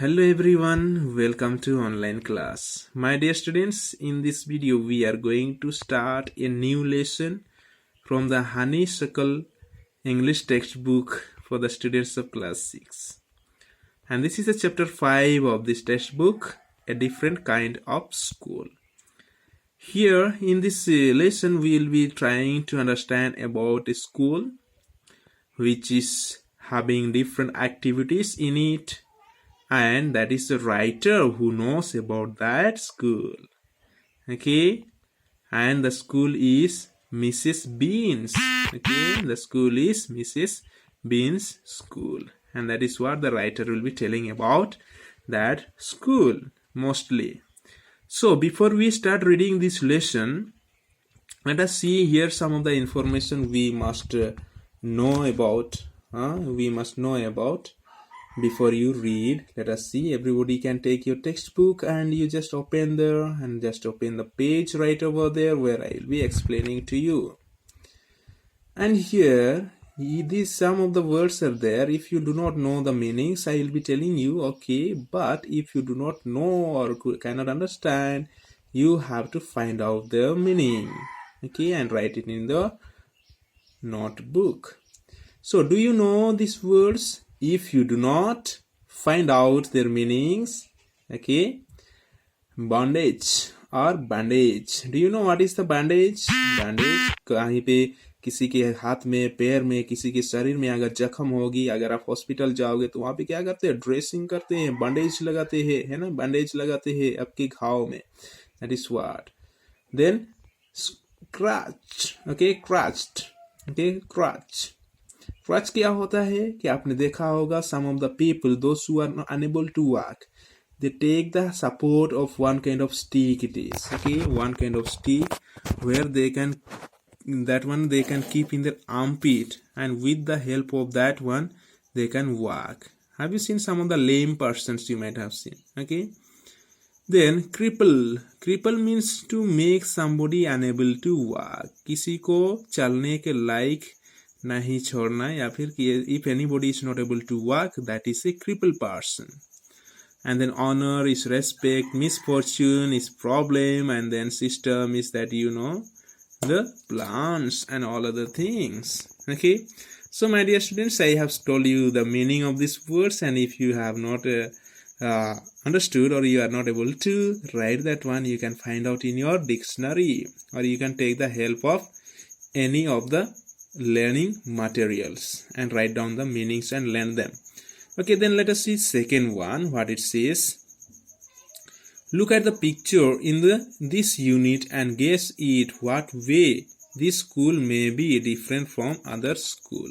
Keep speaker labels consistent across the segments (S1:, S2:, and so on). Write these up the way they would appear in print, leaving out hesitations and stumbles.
S1: Hello everyone, welcome to online class. My dear students, in this video we are going to start a new lesson from the Honeysuckle English textbook for the students of class 6. And this is a chapter 5 of this textbook, a different kind of school. Here in this lesson we will be trying to understand about a school which is having different activities in it, and that is the writer who knows about that school. Okay, and the school is Mrs. Bean's. Okay, the school is Mrs. Bean's school, and that is what the writer will be telling about that school mostly. So before we start reading this lesson, let us see here some of the information we must know about. Before you read. Let us see. Everybody can take your textbook and you just open there and just open the page right over there where I will be explaining to you. And here some of the words are there. If you do not know the meanings, I will be telling you, okay, but if you do not know or cannot understand, you have to find out their meaning, okay, and write it in the notebook. So do you know these words? If you do not, find out their meanings. Okay, bondage or bandage. Do you know what is the bandage? Bandage कहीं पे किसी के हाथ में, पैर में, किसी के शरीर में अगर जख्म होगी, अगर आप हॉस्पिटल जाओगे तो वहाँ पे क्या करते हैं? ड्रेसिंग करते हैं, बैंडेज लगाते हैं, है ना? बैंडेज लगाते हैं आपके घाव में. That is what. Then scratch. Okay, crutched. Okay, crutch. Crutch क्या होता है कि आपने देखा होगा, some of the people, those who are unable to walk, they take the support of one kind of stick. It is okay, one kind of stick where they can keep in their armpit, and with the help of that one they can walk. Have you seen some of the lame persons? You might have seen. Okay, then cripple means to make somebody unable to walk. किसी को चलने के लायक नहीं छोड़ना, या फिर if anybody is not able to walk, that is a crippled person. And then honor is respect, misfortune is problem, and then system is that the plants and all other things. Okay, so my dear students, I have told you the meaning of these words, and if you have not understood or you are not able to write that one, you can find out in your dictionary, or you can take the help of any of the learning materials and write down the meanings and learn them. Okay, then let us see second one, what it says. Look at the picture in this unit and guess it what way this school may be different from other school.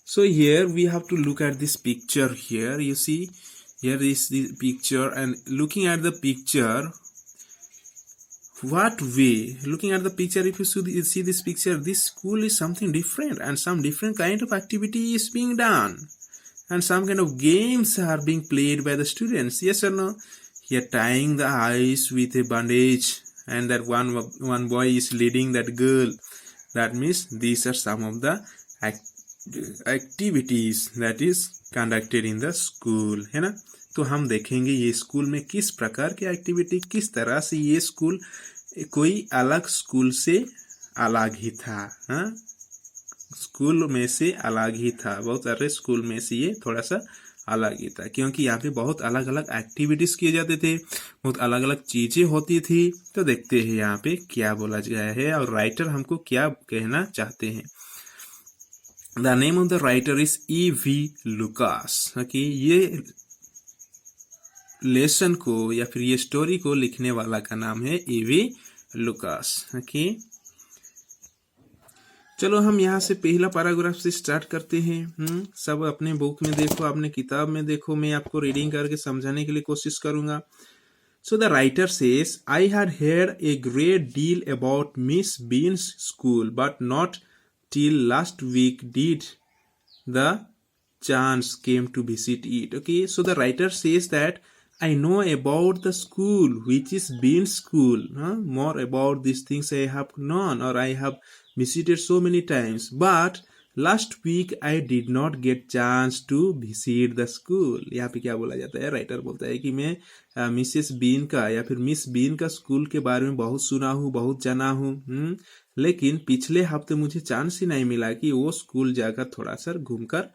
S1: So here we have to look at this picture here. You see, here is the picture, and looking at the picture, what way? Looking at the picture, if you see this picture, this school is something different, and some different kind of activity is being done, and some kind of games are being played by the students. Yes or no? Here tying the eyes with a bandage, and that one boy is leading that girl. That means these are some of the activities that is conducted in the school, है ना? तो हम देखेंगे ये school में किस प्रकार की एक्टिविटी, किस तरह से ये स्कूल कोई अलग स्कूल से अलग ही था. हाँ, स्कूल में से अलग ही था, बहुत सारे स्कूल में से ये थोड़ा सा अलग ही था, क्योंकि यहाँ पे बहुत अलग अलग एक्टिविटीज किए जाते थे, बहुत अलग अलग चीजें होती थी. तो देखते हैं यहाँ पे क्या बोला गया है और राइटर हमको क्या कहना चाहते हैं. The name of the writer is E.V. Lucas. Okay, ये लेसन को या फिर ये स्टोरी को लिखने वाला का नाम है E.V. लुकास. ओके, चलो हम यहाँ से पहला पैराग्राफ से स्टार्ट करते हैं. सब अपने बुक में देखो, अपने किताब में देखो, मैं आपको रीडिंग करके समझाने के लिए कोशिश करूंगा. So the writer says, I had heard a great deal about Miss Bean's school, but not till last week did the chance came to visit it. Okay, so the writer says that I know about the school, which is Bean's school. More about these things I have known, or I have visited so many times. But Last week I did not get chance to visit the school. यहाँ पे क्या बोला जाता है, writer बोलता है कि मैं मिसेस बीन का या फिर मिस बीन का स्कूल के बारे में बहुत सुना हूँ, बहुत जाना हूँ, लेकिन पिछले हफ्ते मुझे चांस ही नहीं मिला कि वो स्कूल जाकर थोड़ा सा घूमकर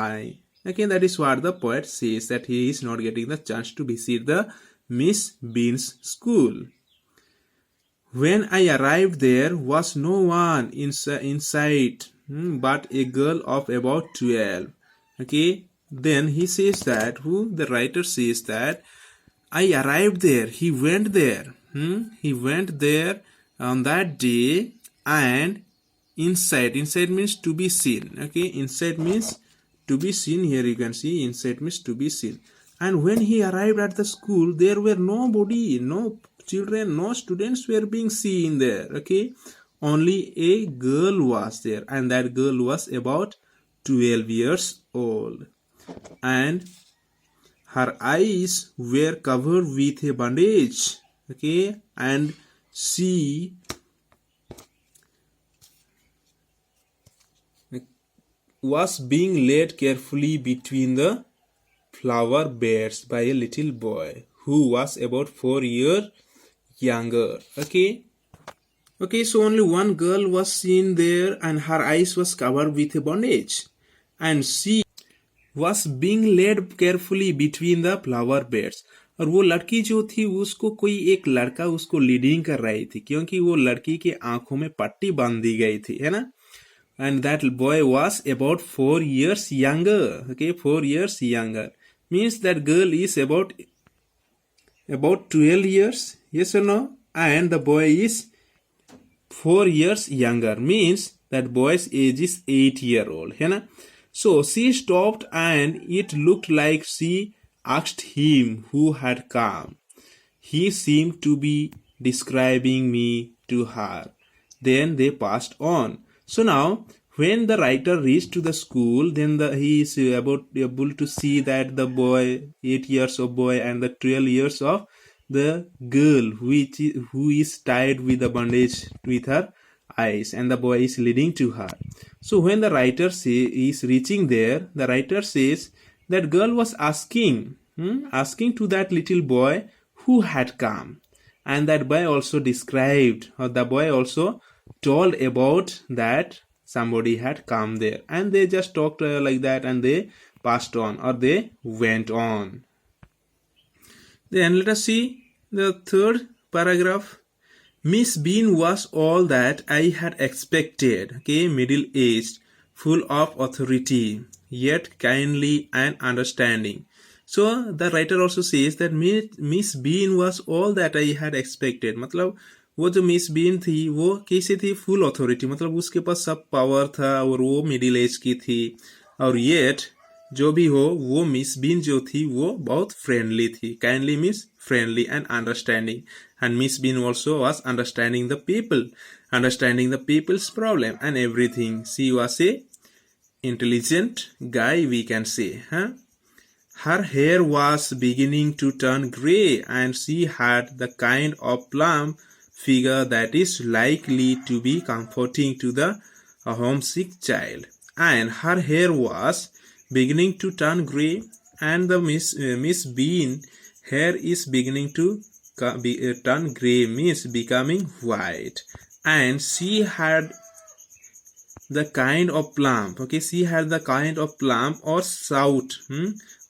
S1: आए. Again, that is what the poet says, that he is not getting the chance to visit the Miss Bean's school. When I arrived, there was no one in sight but a girl of about 12. Okay, then he says that, the writer says that, I arrived there, he went there. He went there on that day, and inside means to be seen. Okay, inside means to be seen. Here you can see inside means to be seen. And when he arrived at the school, there were nobody, no children, no students were being seen there. Okay, only a girl was there, and that girl was about 12 years old, and her eyes were covered with a bandage. Okay, and she was being led carefully between the flower beds by a little boy who was about 4 years younger. Okay, so only one girl was seen there, and her eyes was covered with a bandage, and she was being led carefully between the flower beds. और वो लड़की जो थी उसको कोई एक लड़का उसको लीडिंग कर रही थी, क्योंकि वो लड़की के आंखों में पट्टी बांध दी गई थी, है ना. And that boy was about 4 years younger. Okay, 4 years younger means that girl is about 12 years. Yes or no? And the boy is 4 years younger, means that boy's age is 8-year-old. है ना? So she stopped, and it looked like she asked him who had come. He seemed to be describing me to her. Then they passed on. So now, when the writer reached to the school, then he is able to see that the boy, 8 years of boy, and the 12 years of the girl who is tied with a bandage with her eyes, and the boy is leading to her. So when the writer is reaching there, the writer says that girl was asking to that little boy who had come, and that boy also described, or the boy also told about that somebody had come there, and they just talked like that, and they passed on, or they went on. Then let us see the third paragraph. Miss Bean was all that I had expected. Okay, middle-aged, full of authority, yet kindly and understanding. So the writer also says that Miss Bean was all that I had expected. मतलब वो जो miss been थी वो कैसी थी, full authority, मतलब उसके पास सब पावर था, और वो मिडिल एज की थी, और येट जो भी हो वो मिस बीन जो थी वो बहुत फ्रेंडली थी. Kindly means friendly and understanding, and miss Bean also was understanding the people's problem and everything. She was a intelligent guy, we can say. Her hair was beginning to turn grey, and she had the kind of plump figure that is likely to be comforting to the homesick child. And her hair was beginning to turn grey, and the Miss Bean hair is beginning to turn grey, means becoming white. And she had the kind of plump. Okay, she had the kind of plump or stout,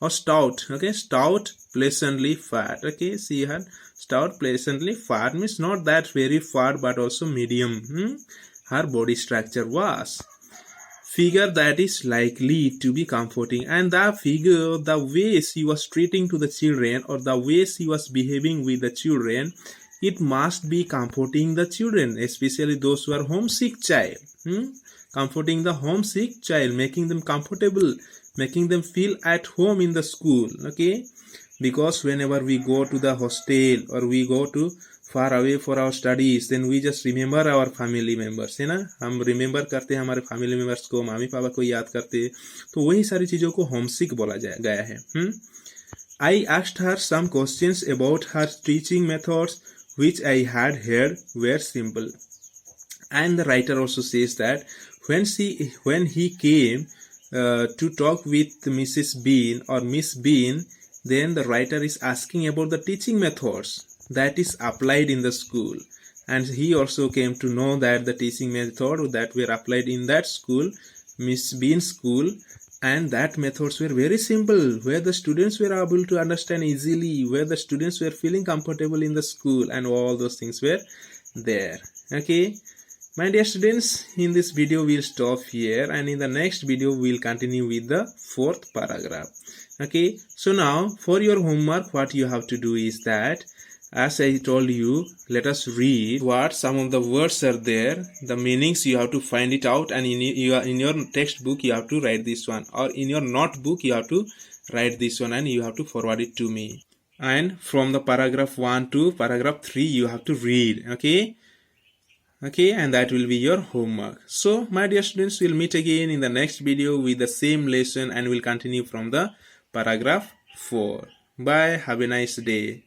S1: or stout. Okay, stout, pleasantly fat. Okay, she had stout, pleasantly fat, means not that very fat but also medium. Her body structure was figure that is likely to be comforting, and the figure, the way she was treating to the children, or the way she was behaving with the children, it must be comforting the children, especially those who are homesick child. Comforting the homesick child, making them comfortable, making them feel at home in the school. Okay, because whenever we go to the hostel or we go to far away for our studies, then we just remember our family members, है ना. हम remember करते हैं हमारे family members को, मामी पापा को याद करते हैं, तो वही सारी चीजों को homesick बोला गया है. I asked her some questions about her teaching methods, which I had heard were simple. And the writer also says that when he came to talk with Mrs. Bean or Miss Bean, then the writer is asking about the teaching methods that is applied in the school, and he also came to know that the teaching method that were applied in that school, Miss Bean's school, and that methods were very simple, where the students were able to understand easily, where the students were feeling comfortable in the school, and all those things were there. Okay, my dear students, in this video we'll stop here, and in the next video we'll continue with the fourth paragraph. Okay, so now for your homework, what you have to do is that, as I told you, let us read what some of the words are there, the meanings you have to find it out, and in your textbook you have to write this one, or in your notebook you have to write this one, and you have to forward it to me. And from the paragraph 1 to paragraph 3 you have to read. Okay, and that will be your homework. So my dear students, we'll meet again in the next video with the same lesson, and we'll continue from the paragraph 4. Bye, have a nice day.